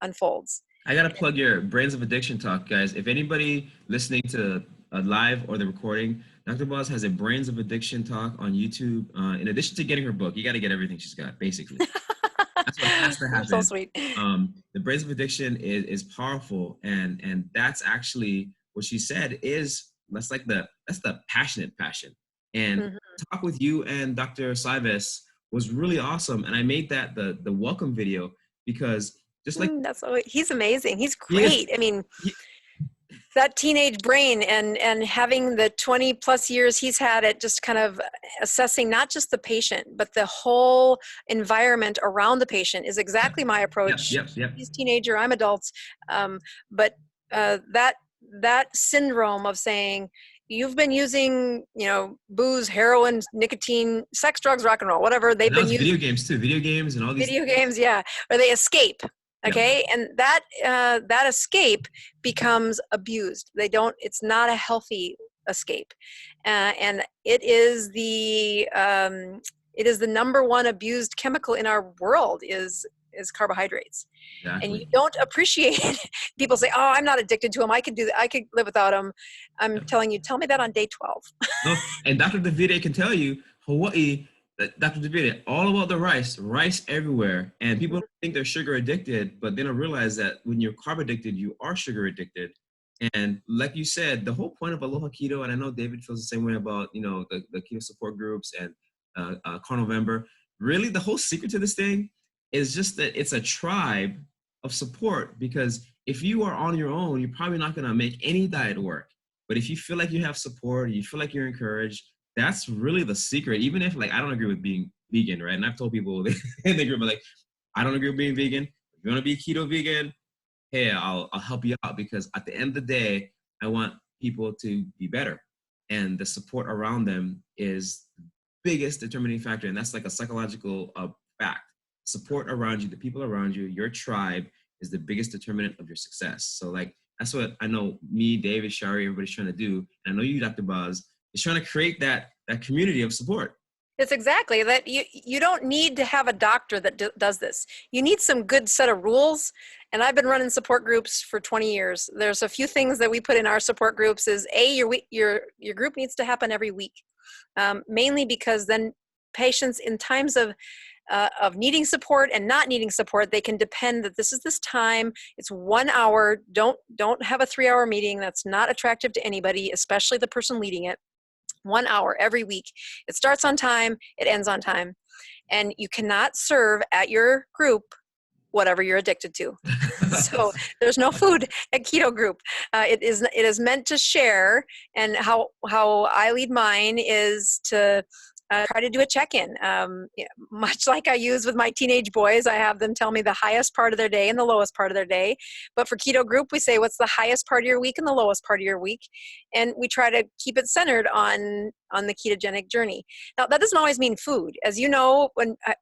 unfolds. I got to plug your Brains of Addiction talk, guys. If anybody listening to live or the recording, Dr. Boz has a Brains of Addiction talk on YouTube. In addition to getting her book, you got to get everything she's got, basically. That's what has to happen. So sweet. The Brains of Addiction is powerful, and that's actually what she said is that's the passionate passion. And talk with you and Dr. Saives was really awesome, and I made that the welcome video because. Just like he's amazing. He's great. I mean, that teenage brain and having the 20 plus years he's had at just kind of assessing not just the patient, but the whole environment around the patient is exactly my approach. He's teenager, I'm adults. But that syndrome of saying, you've been using, booze, heroin, nicotine, sex, drugs, rock and roll, whatever they've been using. Video games too. Video games and all these. Video games, or they escape. Okay. And that escape becomes abused. It's not a healthy escape. And it is the number one abused chemical in our world is is carbohydrates. And you Exactly. don't appreciate people say, oh, I'm not addicted to them. I could do that. I could live without them. I'm telling you, tell me that on day 12. No, and Dr. Davide can tell you, Hawaii, Dr. Davide, all about the rice everywhere. And people think they're sugar addicted, but they don't realize that when you're carb addicted, you are sugar addicted. And like you said, the whole point of AlohaKeto, and I know David feels the same way about, the keto support groups and Carnovember. Really, the whole secret to this thing is just that it's a tribe of support, because if you are on your own, you're probably not going to make any diet work. But if you feel like you have support, you feel like you're encouraged, that's really the secret. Even if, like, I don't agree with being vegan, right? And I've told people in the group, like, I don't agree with being vegan. If you want to be keto vegan, hey, I'll help you out, because at the end of the day, I want people to be better. And the support around them is the biggest determining factor. And that's like a psychological fact. Support around you, the people around you, your tribe is the biggest determinant of your success. So, like, that's what I know me, David, Shari, everybody's trying to do. And I know you, Dr. Boz, is trying to create that community of support. It's exactly that. You don't need to have a doctor that does this. You need some good set of rules. And I've been running support groups for 20 years. There's a few things that we put in our support groups is your group needs to happen every week. Mainly because then patients in times of needing support and not needing support, they can depend that this is this time. It's 1 hour. Don't have a 3-hour meeting. That's not attractive to anybody, especially the person leading it. 1 hour every week. It starts on time. It ends on time. And you cannot serve at your group whatever you're addicted to. So there's no food at Keto Group. It is meant to share. And how I lead mine is to try to do a check-in. Much like I use with my teenage boys, I have them tell me the highest part of their day and the lowest part of their day. But for Keto Group, we say, what's the highest part of your week and the lowest part of your week? And we try to keep it centered on the ketogenic journey. Now, that doesn't always mean food. As you know,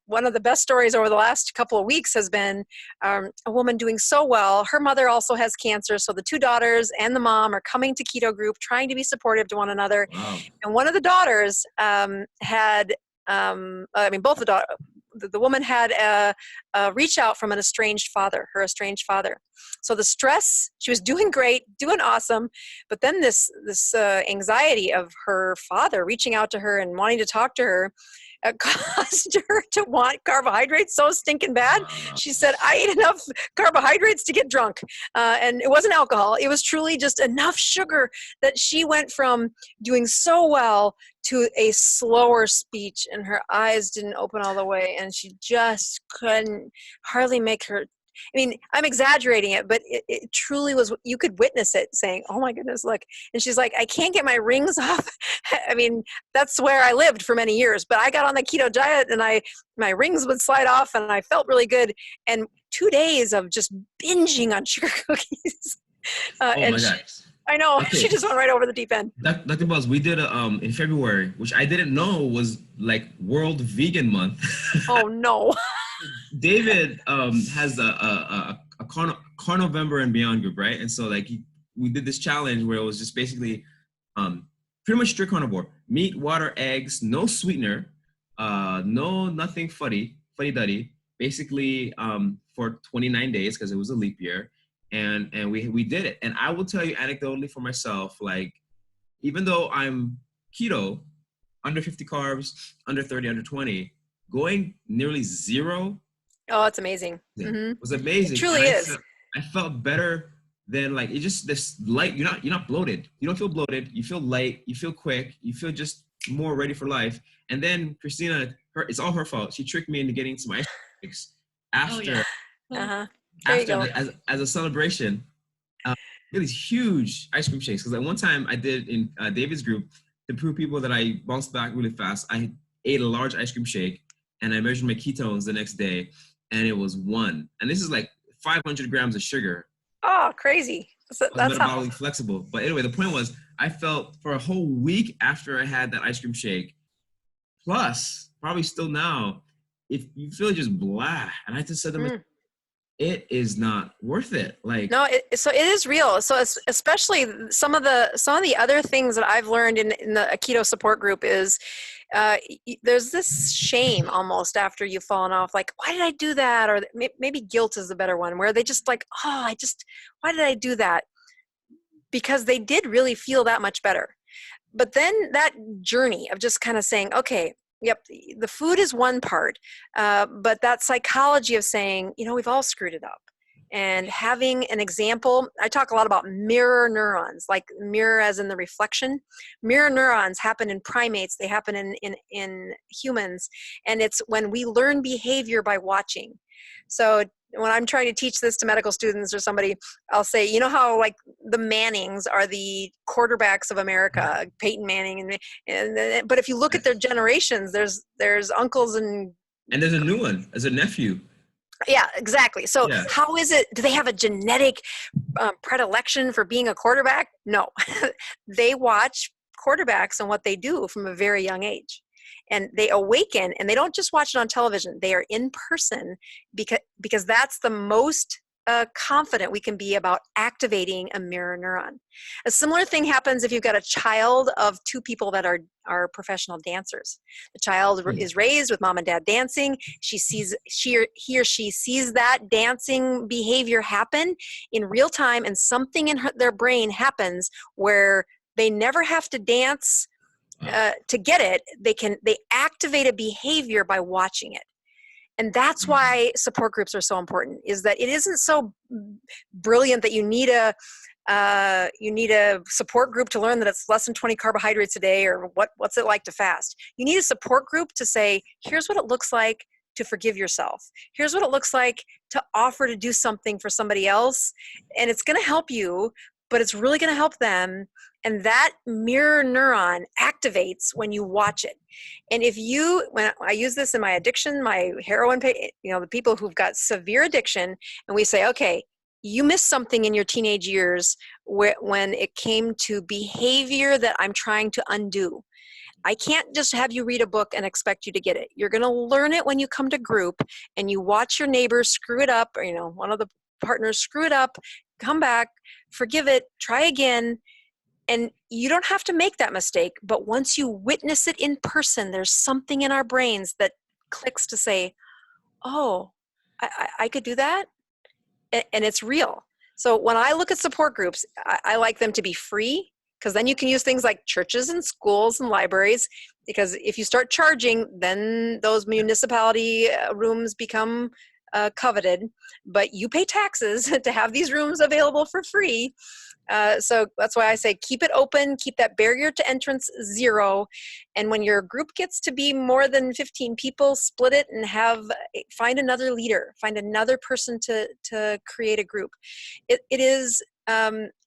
one of the best stories over the last couple of weeks has been a woman doing so well. Her mother also has cancer. So the 2 daughters and the mom are coming to Keto Group, trying to be supportive to one another. Wow. And one of the daughters both the daughter, the woman had a reach out from her estranged father. So the stress, she was doing great, doing awesome, but then this anxiety of her father reaching out to her and wanting to talk to her caused her to want carbohydrates so stinking bad. She said, I ate enough carbohydrates to get drunk. And it wasn't alcohol. It was truly just enough sugar that she went from doing so well to a slower speech, and her eyes didn't open all the way, and she just couldn't hardly make her. I mean, I'm exaggerating it, but it truly was, you could witness it saying, oh my goodness, look. And she's like, I can't get my rings off. I mean, that's where I lived for many years, but I got on the keto diet and my rings would slide off and I felt really good. And 2 days of just binging on sugar cookies. Oh my God. I know, Okay. She just went right over the deep end. Dr. Buzz, we did in February, which I didn't know was like World Vegan Month. Oh no. David has a Carnovember and Beyond group, right? And so like we did this challenge where it was just basically pretty much strict carnivore: meat, water, eggs, no sweetener, nothing fuddy-duddy, basically for 29 days because it was a leap year. And we did it. And I will tell you anecdotally for myself, like, even though I'm keto, under 50 carbs, under 30, under 20, going nearly zero. Oh, it's amazing. Mm-hmm. Was amazing. It truly is. I felt better than, like, it just, this light, you're not bloated. You don't feel bloated. You feel light. You feel quick. You feel just more ready for life. And then Christina, it's all her fault. She tricked me into getting some ice cream after. Oh, yeah. Uh-huh. There you go. As a celebration, get these huge ice cream shakes. Because at one time I did in David's group, to prove people that I bounced back really fast, I ate a large ice cream shake and I measured my ketones the next day, and it was 1. And this is like 500 grams of sugar. Oh, crazy. That's metabolically flexible. But anyway, the point was, I felt for a whole week after I had that ice cream shake, plus probably still now, if you feel just blah. And I just said to myself, it is not worth it. Like, no, so it is real. So especially some of the other things that I've learned in the keto support group is there's this shame almost after you've fallen off, like, why did I do that? Or maybe guilt is the better one, where they just like, oh, why did I do that? Because they did really feel that much better. But then that journey of just kind of saying, okay, yep, the food is one part, but that psychology of saying, we've all screwed it up. And having an example, I talk a lot about mirror neurons, like mirror as in the reflection. Mirror neurons happen in primates, they happen in humans, and it's when we learn behavior by watching. So when I'm trying to teach this to medical students or somebody, I'll say, you know how like the Mannings are the quarterbacks of America, Peyton Manning, but if you look at their generations, there's uncles and there's a new one, as a nephew. Yeah, exactly. So Yeah. How is it, do they have a genetic predilection for being a quarterback? No. They watch quarterbacks and what they do from a very young age. And they awaken, and they don't just watch it on television. They are in person because that's the most confident we can be about activating a mirror neuron. A similar thing happens if you've got a child of two people that are professional dancers. The child is raised with mom and dad dancing. He or she sees that dancing behavior happen in real time, and something in their brain happens where they never have to dance to get it. They activate a behavior by watching it. And that's why support groups are so important, is that it isn't so brilliant that you need a support group to learn that it's less than 20 carbohydrates a day, or what's it like to fast. You need a support group to say, here's what it looks like to forgive yourself. Here's what it looks like to offer to do something for somebody else. And it's going to help you, but it's really going to help them. And that mirror neuron activates when you watch it. And when I use this in my addiction, my heroin, the people who've got severe addiction, and we say, okay, you missed something in your teenage years when it came to behavior that I'm trying to undo. I can't just have you read a book and expect you to get it. You're going to learn it when you come to group and you watch your neighbor screw it up, or, one of the partners screw it up, come back, forgive it, try again. And you don't have to make that mistake, but once you witness it in person, there's something in our brains that clicks to say, oh, I could do that. And it's real. So when I look at support groups, I like them to be free, because then you can use things like churches and schools and libraries, because if you start charging, then those municipality rooms become coveted, but you pay taxes to have these rooms available for free. So that's why I say keep it open, keep that barrier to entrance 0. And when your group gets to be more than 15 people, split it and find another leader, find another person to create a group. It is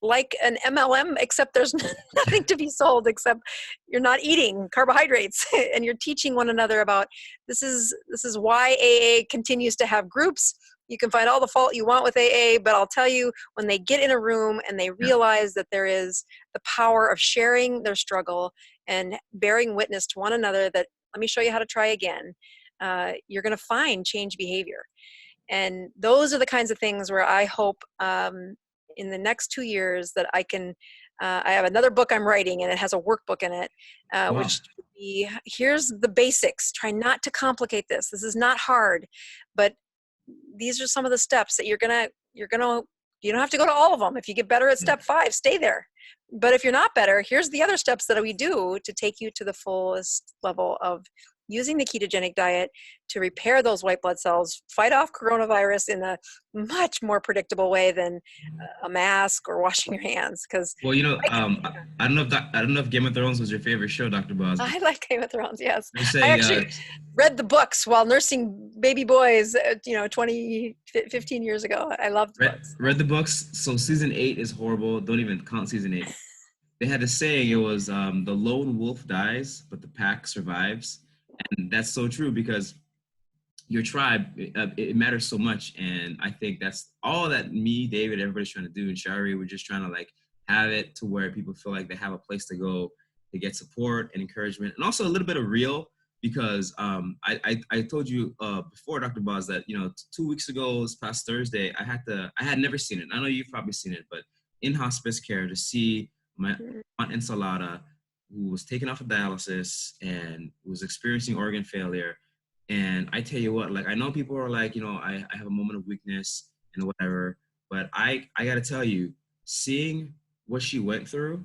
like an MLM, except there's nothing to be sold except you're not eating carbohydrates and you're teaching one another about this is why AA continues to have groups. You can find all the fault you want with AA, but I'll tell you, when they get in a room and they realize that there is the power of sharing their struggle and bearing witness to one another, that let me show you how to try again, you're going to find change behavior. And those are the kinds of things where I hope in the next 2 years that I can, I have another book I'm writing, and it has a workbook in it, which would be, here's the basics. Try not to complicate this. This is not hard, but these are some of the steps that you don't have to go to all of them. If you get better at step 5, stay there. But if you're not better, here's the other steps that we do to take you to the fullest level of using the ketogenic diet to repair those white blood cells, fight off coronavirus in a much more predictable way than a mask or washing your hands. Because I don't know if Game of Thrones was your favorite show, Dr. Boz. I like Game of Thrones. Yes, I actually read the books while nursing baby boys. 15 years ago. I loved the books. Read the books. So season 8 is horrible. Don't even count season 8. They had a saying. It was the lone wolf dies, but the pack survives. And that's so true, because your tribe, it matters so much. And I think that's all that me, David, everybody's trying to do. And Shari, we're just trying to have it to where people feel like they have a place to go to get support and encouragement, and also a little bit of real, because I told you before, Dr. Boz, that 2 weeks ago, this past Thursday, I had never seen it. I know you've probably seen it, but in hospice care, to see my Aunt Ensalada who was taken off of dialysis and was experiencing organ failure. And I tell you what, like, I know people are like, you know, I have a moment of weakness and whatever, but I got to tell you, seeing what she went through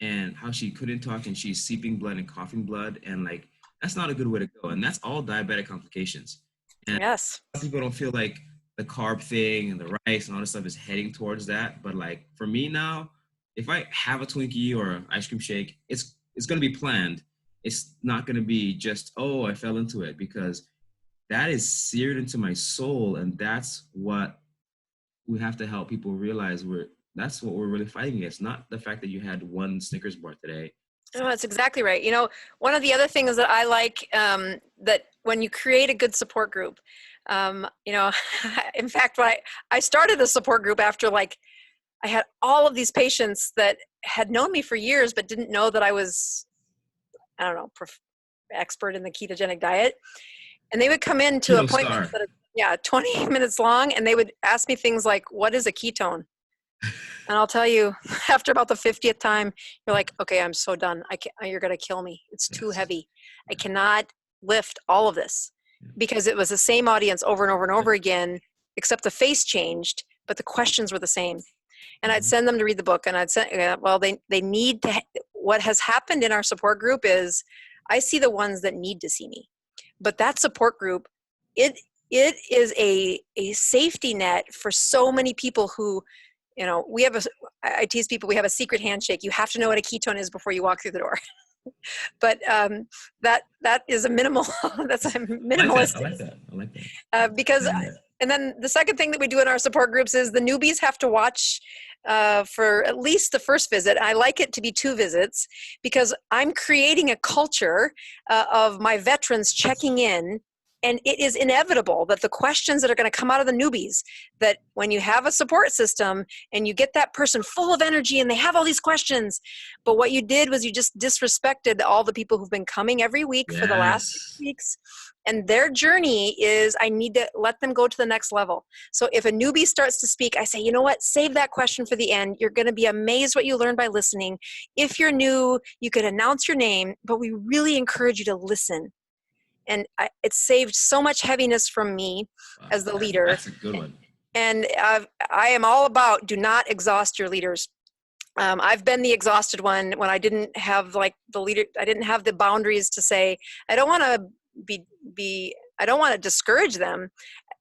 and how she couldn't talk and she's seeping blood and coughing blood, and like, that's not a good way to go. And that's all diabetic complications. And Yes. people don't feel like the carb thing and the rice and all this stuff is heading towards that. But like, for me now, if I have a Twinkie or an ice cream shake, it's going to be planned. It's not going to be just, oh, I fell into it, because that is seared into my soul. And that's what we have to help people realize. That's what we're really fighting against, not the fact that you had one Snickers bar today. No, that's exactly right. You know, one of the other things that I like, that when you create a good support group, you know, in fact, I started a support group after, like, I had all of these patients that had known me for years, but didn't know that I was, I don't know, expert in the ketogenic diet. And they would come into Keto appointments star. that are 20 minutes long, and they would ask me things like, what is a ketone? And I'll tell you, after about the 50th time, you're like, okay, I'm so done. You're going to kill me. It's too heavy. I cannot lift all of this, because it was the same audience over and over and over again, except the face changed, but the questions were the same. And I'd send them to read the book, and I'd say, well, they need to, what has happened in our support group is I see the ones that need to see me, but that support group, it is a safety net for so many people who, you know, I tease people, we have a secret handshake. You have to know what a ketone is before you walk through the door. But that is a minimal, that's a minimalistic. I like that. Because, and then the second thing that we do in our support groups is the newbies have to watch for at least the first visit. I like it to be 2 visits, because I'm creating a culture of my veterans checking in. And it is inevitable that the questions that are going to come out of the newbies, that when you have a support system and you get that person full of energy and they have all these questions, but what you did was you just disrespected all the people who've been coming every week for the last 6 weeks. And their journey is, I need to let them go to the next level. So if a newbie starts to speak, I say, you know what, save that question for the end. You're going to be amazed what you learn by listening. If you're new, you could announce your name, but we really encourage you to listen. And it saved so much heaviness from me as the leader. That's a good one. And I am all about, do not exhaust your leaders. I've been the exhausted one when I didn't have like the leader. I didn't have the boundaries to say, I don't want to I don't want to discourage them.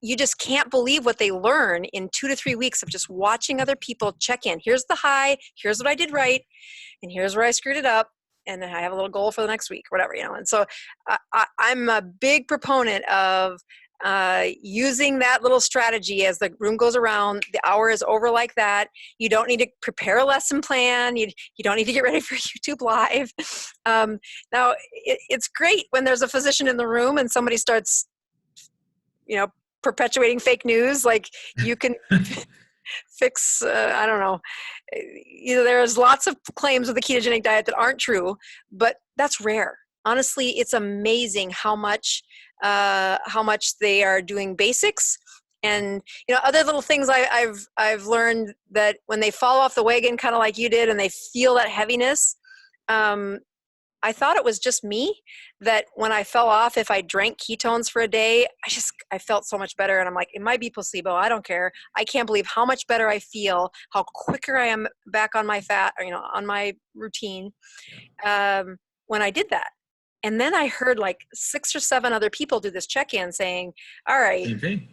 You just can't believe what they learn in 2 to 3 weeks of just watching other people check in. Here's the high, here's what I did right, and here's where I screwed it up. And then I have a little goal for the next week, whatever, you know. And so I'm a big proponent of using that little strategy as the room goes around. The hour is over like that. You don't need to prepare a lesson plan. You don't need to get ready for YouTube Live. Now, it's great when there's a physician in the room and somebody starts, you know, perpetuating fake news. Like, you can fix, I don't know. You know, there's lots of claims of the ketogenic diet that aren't true, but that's rare. Honestly, it's amazing how much they are doing basics, and, you know, other little things I've learned, that when they fall off the wagon, kind of like you did, and they feel that heaviness. I thought it was just me, that when I fell off, if I drank ketones for a day, I felt so much better. And I'm like, it might be placebo. I don't care. I can't believe how much better I feel, how quicker I am back on my fat, or, you know, on my routine, when I did that. And then I heard like 6 or 7 other people do this check-in saying, all right. Same thing.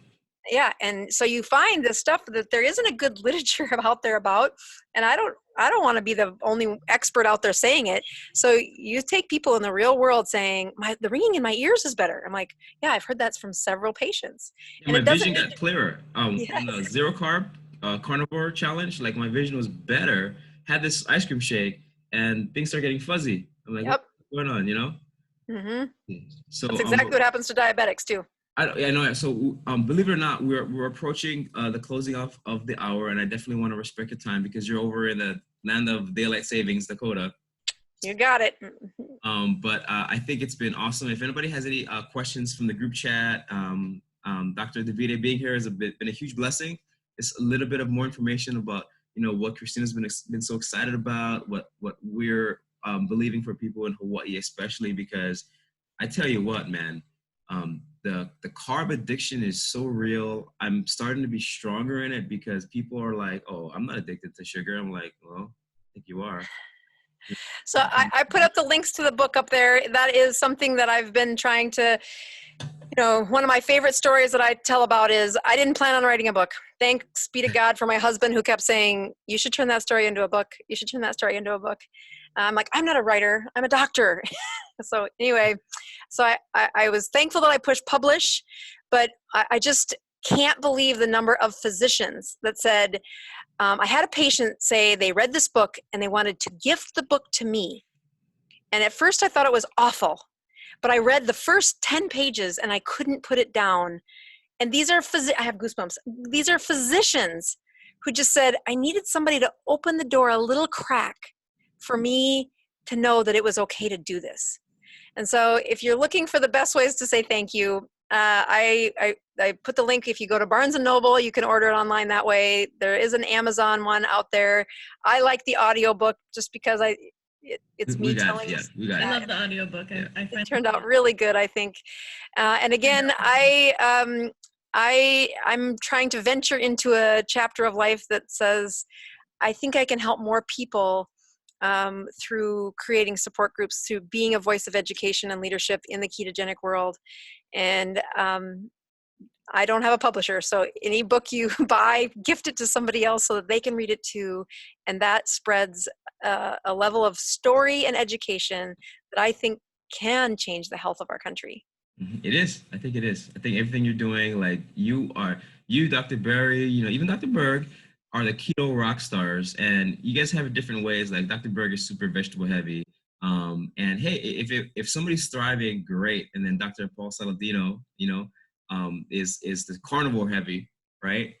Yeah. And so you find this stuff that there isn't a good literature out there about, and I don't want to be the only expert out there saying it. So you take people in the real world saying, the ringing in my ears is better. I'm like, yeah, I've heard that from several patients. Yeah, and my vision got clearer. Yes. On the 0 carb carnivore challenge, like, my vision was better. Had this ice cream shake and things start getting fuzzy. I'm like, Yep. What's going on, you know? Mm-hmm. So that's exactly what happens to diabetics too. I know. So believe it or not, we're approaching the closing off of the hour, and I definitely want to respect your time, because you're over in the land of daylight savings, Dakota. You got it. But I think it's been awesome. If anybody has any questions from the group chat, Dr. Davide being here has been a huge blessing. It's a little bit of more information about, you know, what Christina's been so excited about, what we're believing for people in Hawaii, especially because I tell you what, man, the carb addiction is so real. I'm starting to be stronger in it because people are like, oh, I'm not addicted to sugar. I'm like, well, I think you are. So I put up the links to the book up there. That is something that I've been trying to, one of my favorite stories that I tell about is I didn't plan on writing a book. Thanks be to God for my husband who kept saying, you should turn that story into a book. You should turn that story into a book. I'm like, I'm not a writer. I'm a doctor. So anyway, so I was thankful that I pushed publish, but I just can't believe the number of physicians that said, I had a patient say they read this book and they wanted to gift the book to me. And at first I thought it was awful, but I read the first 10 pages and I couldn't put it down. And these are, I have goosebumps. These are physicians who just said, I needed somebody to open the door a little crack for me to know that it was okay to do this. And so if you're looking for the best ways to say thank you, I put the link. If you go to Barnes & Noble, you can order it online that way. There is an Amazon one out there. I like the audiobook just because it's me telling. I love the audiobook. Yeah. I find it turned out really good, I think. And again, I'm trying to venture into a chapter of life that says, I think I can help more people through creating support groups, through being a voice of education and leadership in the ketogenic world. And I don't have a publisher, so any book you buy, gift it to somebody else so that they can read it too. And that spreads a level of story and education that I think can change the health of our country. It is. I think it is. I think everything you're doing, like you, Dr. Berry, even Dr. Berg, are the keto rock stars, and you guys have it different ways. Like Dr. Berg is super vegetable heavy. And hey, if somebody's thriving, great. And then Dr. Paul Saladino, is the carnivore heavy, right?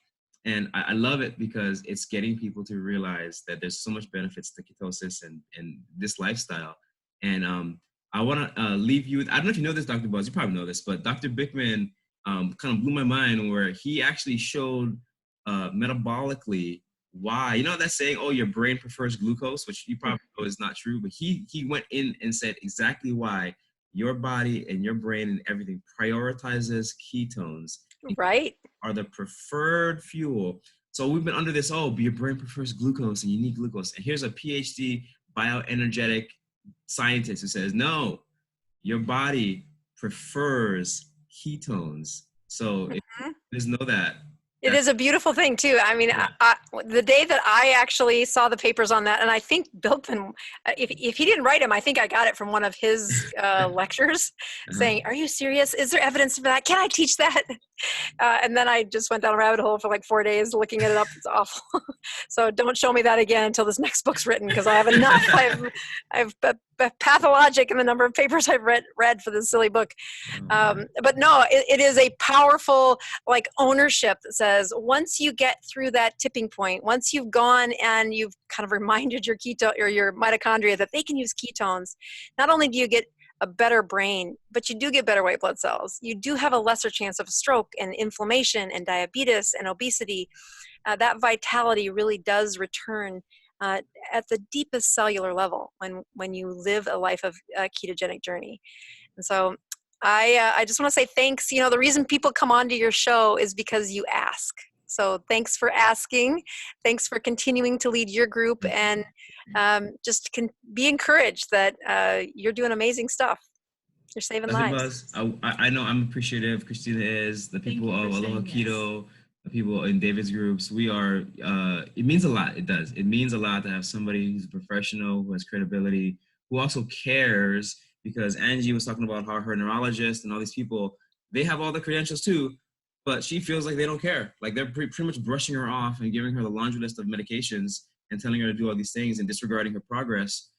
And I love it because it's getting people to realize that there's so much benefits to ketosis and this lifestyle. And I want to leave you with, I don't know if you know this, Dr. Buzz, you probably know this, but Dr. Bickman kind of blew my mind where he actually showed metabolically why, that saying, oh, your brain prefers glucose, which you probably know is not true, but he went in and said exactly why your body and your brain and everything prioritizes ketones. Right. Are the preferred fuel. So we've been under this, your brain prefers glucose and you need glucose. And here's a PhD bioenergetic scientist who says, no, your body prefers ketones. So if you just know that. It is a beautiful thing too. I mean, the day that I actually saw the papers on that, and I think Bilpin, if he didn't write them, I think I got it from one of his lectures saying, are you serious? Is there evidence for that? Can I teach that? And then I just went down a rabbit hole for like 4 days looking it up. It's awful. So don't show me that again until this next book's written, because I have enough. I've pathologic in the number of papers I've read for this silly book. But no, it is a powerful ownership that says once you get through that tipping point, once you've gone and you've kind of reminded your keto or your mitochondria that they can use ketones, not only do you get a better brain, but you do get better white blood cells. You do have a lesser chance of stroke and inflammation and diabetes and obesity. That vitality really does return at the deepest cellular level when you live a life of ketogenic journey. And so I just want to say thanks. The reason people come onto your show is because you ask. So thanks for asking. Thanks for continuing to lead your group, and just be encouraged that you're doing amazing stuff. You're saving lives. I know I'm appreciative. Christina is, the people of AlohaKeto, the people in David's groups. We are, it means a lot. It does. It means a lot to have somebody who's a professional, who has credibility, who also cares, because Angie was talking about how her neurologist and all these people, they have all the credentials too, but she feels like they don't care. Like they're pretty much brushing her off and giving her the laundry list of medications and telling her to do all these things and disregarding her progress.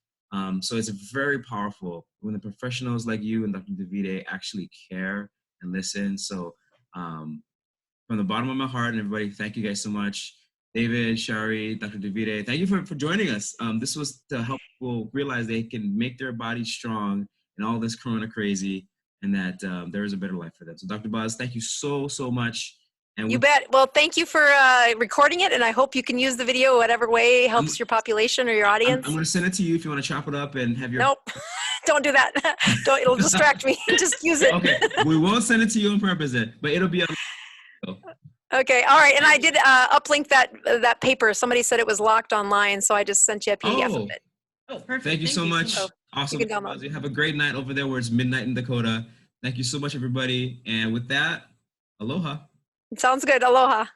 So it's very powerful when the professionals like you and Dr. Davide actually care and listen. So from the bottom of my heart, and everybody, thank you guys so much. David, Shari, Dr. Davide, thank you for joining us. This was to help people realize they can make their bodies strong in all this corona crazy, and that there is a better life for them. So Dr. Buzz, thank you so much. And You bet. Well, thank you for recording it, and I hope you can use the video whatever way helps your population or your audience. I'm going to send it to you if you want to chop it up and have your... Nope. Don't do that. Don't. It'll distract me. Just use it. Okay. We won't send it to you on purpose then, but it'll be on... Okay. All right. And I did uplink that paper. Somebody said it was locked online, so I just sent you a PDF of it. Oh, perfect. Thank you so much. So Awesome. you can download. Have a great night over there where it's midnight in Dakota. Thank you so much, everybody. And with that, aloha. Sounds good. Aloha.